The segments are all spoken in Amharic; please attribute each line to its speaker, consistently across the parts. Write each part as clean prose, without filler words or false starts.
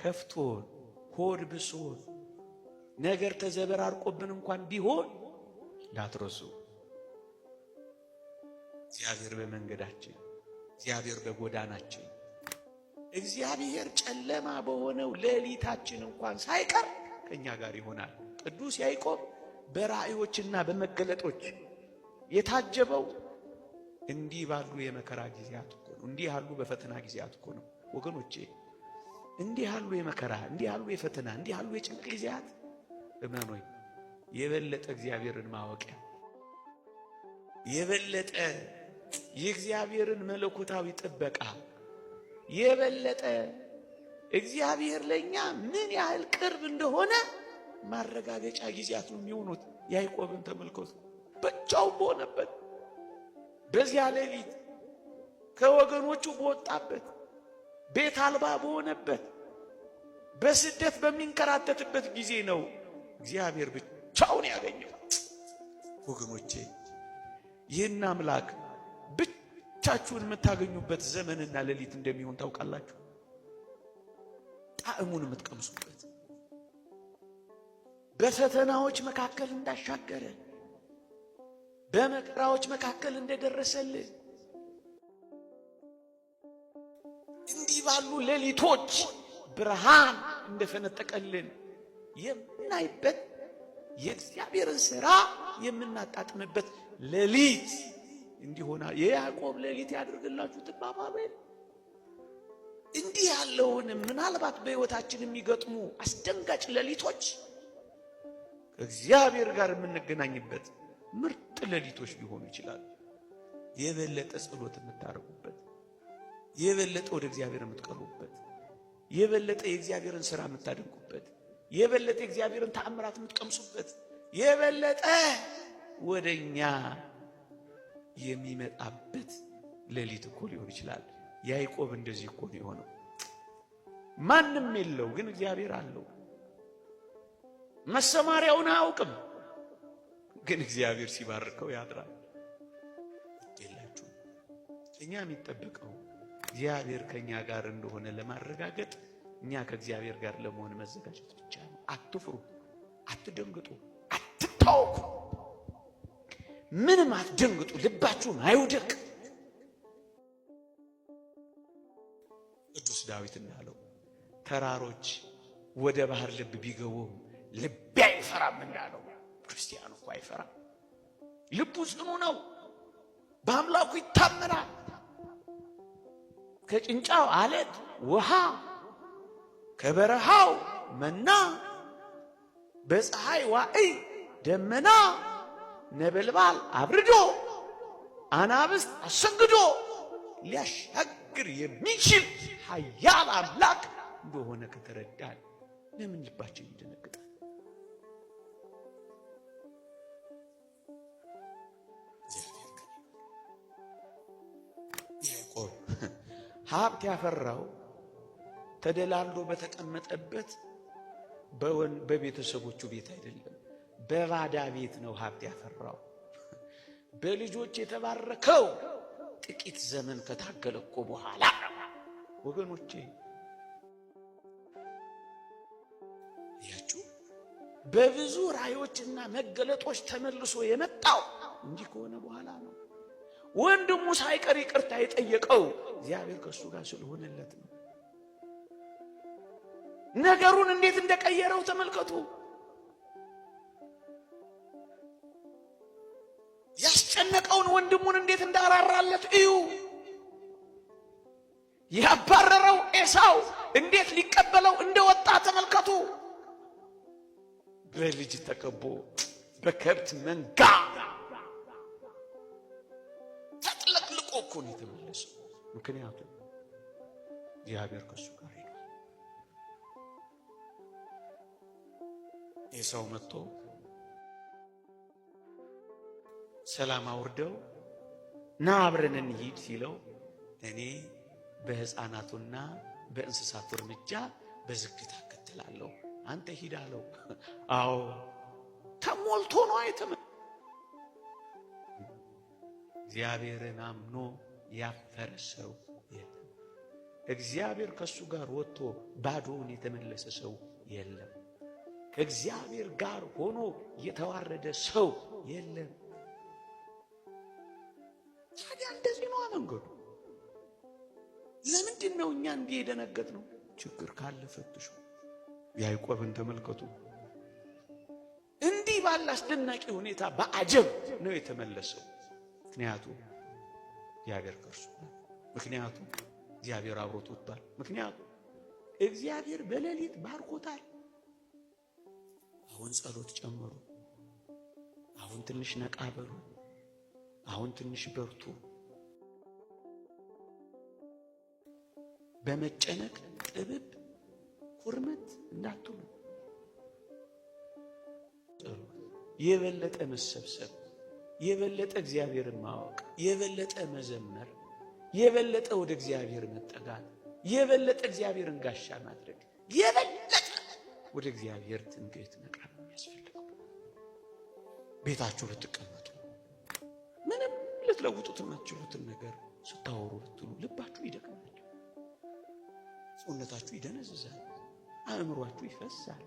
Speaker 1: ከፍቶን ሆድ ብሶን ነገር ተዘበራርቆብን እንኳን ቢሆን እንዳትረሱ እግዚአብሔር በመንገዳችን፣ እግዚአብሔር በጎዳናችን፣ እግዚአብሔር ጨለማ በሆነው ሌሊታችን እንኳን ሳይቀር ከኛ ጋር ይሆናል። ቅዱስ ያዕቆብ በራእዮችና በመገለጦች የታጀበው እንዲህ ባሉ የመከራ ጊዜያት እኮ ነው። እንዲህ ያሉ በፈተና ጊዜያት እኮ ነው ወገኖቼ። እንዲህ ያሉ የመከራ፣ እንዲህ ያሉ የፈተና፣ እንዲህ ያሉ የጭንቅ ጊዜያት እመኖኝ የበለጠ እግዚአብሔርን ማወቂያ፣ የበለጠ የእግዚአብሔርን መለኮታዊ ጥበቃ፣ የበለጠ እግዚአብሔር ለኛ ምን ያህል ቅርብ እንደሆነ ማረጋገጫ ጊዜያት ነው የሚሆኑት። ያዕቆብን ተመልከቱ። ብቻው በሆነበት በዚያ ሌሊት ከወገኖቹ በወጣበት ቤት አልባ በሆነበት በስደት በሚንከራተትበት ጊዜ ነው እግዚአብሔር ብቻውን ያገኘው። ወገኖቼ ይህን አምላክ ብቻችሁን የምታገኙበት ዘመንና ሌሊት እንደሚሆን ታውቃላችሁ። ጣዕሙን የምትቀምሱበት፣ በፈተናዎች መካከል እንዳሻገረ፣ በመከራዎች መካከል እንደደረሰልን፣ እንዲህ ባሉ ሌሊቶች ብርሃን እንደፈነጠቀልን የምናይበት፣ የእግዚአብሔርን ሥራ የምናጣጥምበት ሌሊት እንዲሆና የያዕቆብ ሌሊት ያድርግላችሁ ትባባሉ። እንዲህ ያለውን ምናልባት በሕይወታችን የሚገጥሙ አስደንጋጭ ሌሊቶች ከእግዚአብሔር ጋር የምንገናኝበት ምርጥ ሌሊቶች ሊሆኑ ይችላሉ። የበለጠ ጸሎት የምታደርጉበት፣ የበለጠ ወደ እግዚአብሔር የምትቀርቡበት፣ የበለጠ የእግዚአብሔርን ሥራ የምታደንቁበት፣ የበለጠ የእግዚአብሔርን ተአምራት የምትቀምሱበት፣ የበለጠ ወደኛ የሚመጣበት ሌሊት እኮ ሊሆን ይችላል። ያዕቆብ እንደዚህ እኮ ነው የሆነው። ማንም የለው ግን እግዚአብሔር አለው። መሰማሪያውን አያውቅም ግን እግዚአብሔር ሲባርከው ያድራል። ይላችሁ እኛ የሚጠበቀው እግዚአብሔር ከኛ ጋር እንደሆነ ለማረጋገጥ እኛ ከእግዚአብሔር ጋር ለመሆን መዘጋጀት ብቻ ነው። አትፍሩ፣ አትደንግጡ፣ አትታወኩ። ምንም አትደንግጡ፣ ልባችሁም አይውደቅ። ቅዱስ ዳዊት እንዳለው ተራሮች ወደ ባህር ልብ ቢገቡም ልቤ አይፈራም እንዳለው ክርስቲያኑ እኮ አይፈራም። ልቡ ጽኑ ነው፣ በአምላኩ ይታመናል። ከጭንጫው አለት ውሃ፣ ከበረሃው መና፣ በፀሐይ ዋዕይ ደመና፣ ነበልባል አብርዶ አናብስት አሰግዶ ሊያሻግር የሚችል ኃያል አምላክ እንደሆነ ከተረዳን ለምን ልባችን ይደነግጣል? ያዕቆብ ሀብት ያፈራው ተደላልዶ በተቀመጠበት በቤተሰቦቹ ቤት አይደለም፣ በባዳ ቤት ነው ሀብት ያፈራው። በልጆች የተባረከው ጥቂት ዘመን ከታገለ እኮ በኋላ ወገኖቼ፣ ያችሁ በብዙ ራእዮችና መገለጦች ተመልሶ የመጣው እንዲህ ከሆነ በኋላ ነው። ወንድሙ ሳይቀር ይቅርታ የጠየቀው እግዚአብሔር ከሱ ጋር ስለሆነለት ነው። ነገሩን እንዴት እንደቀየረው ተመልከቱ። ያስጨነቀውን ወንድሙን እንዴት እንዳራራለት እዩ። ያባረረው ኤሳው እንዴት ሊቀበለው እንደወጣ ተመልከቱ። በልጅ ተከቦ በከብት መንጋ ተጥለቅልቆ እኮ ነው የተመለሰው። ምክንያቱም እግዚአብሔር ከሱ ጋር ሄዷል። ኤሳው መጥቶ ሰላም አውርደው ና አብረን እንሂድ ሲለው እኔ በሕፃናቱና በእንስሳቱ እርምጃ በዝግታ እከተላለሁ፣ አንተ ሂድ አለው። አዎ ተሞልቶ ነው እግዚአብሔርን አምኖ ያፈረ ሰው የለም። እግዚአብሔር ከሱ ጋር ወጥቶ ባዶውን የተመለሰ ሰው የለም። እግዚአብሔር ጋር ሆኖ የተዋረደ ሰው የለም። ታዲያ እንደዚህ ነው መንገዱ። ለምንድን ነው እኛ እንዲህ የደነገጥነው? ችግር ካለ ፈትሹ። ያዕቆብን ተመልከቱ። እንዲህ ባለ አስደናቂ ሁኔታ በአጀብ ነው የተመለሰው። ምክንያቱም እግዚአብሔር ከእርሱ ነው። ምክንያቱም እግዚአብሔር አብሮት ወጥቷል። ምክንያቱም እግዚአብሔር በሌሊት ባርኮታል። አሁን ጸሎት ጨምሩ። አሁን ትንሽ ነቃ በሉ። አሁን ትንሽ በርቱ። በመጨነቅ ጥብብ ኩርመት እንዳትሉ። የበለጠ መሰብሰብ፣ የበለጠ እግዚአብሔርን ማወቅ፣ የበለጠ መዘመር፣ የበለጠ ወደ እግዚአብሔር መጠጋት፣ የበለጠ እግዚአብሔርን ጋሻ ማድረግ፣ የበለጠ ወደ እግዚአብሔር ትንግርት መቅረብ የሚያስፈልገው። ቤታችሁ ብትቀመጡ ምንም ልትለውጡት የማትችሉትን ነገር ስታወሩ ብትሉ ልባችሁ ይደክማል፣ ሰውነታችሁ ይደነዝዛል፣ አእምሯችሁ ይፈሳል፣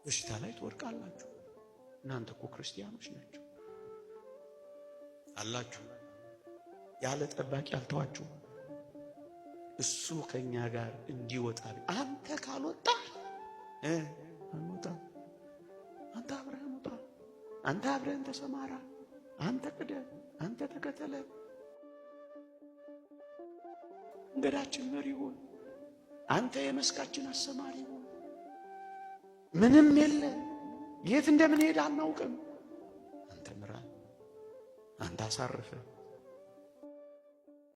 Speaker 1: በሽታ ላይ ትወድቃላችሁ። እናንተ እኮ ክርስቲያኖች ናቸው አላችሁ። ያለ ጠባቂ አልተዋችሁ። እሱ ከኛ ጋር እንዲወጣ አንተ ካልወጣ አንወጣ። አንተ አብረን ወጣ፣ አንተ አብረን ተሰማራ፣ አንተ ቅደም፣ አንተ ተከተለ። መንገዳችን መሪ ሁን፣ አንተ የመስካችን አሰማሪ ሁን። ምንም የለ፣ የት እንደምንሄድ አናውቅም። አንተ ምራን፣ አንተ አሳርፈን።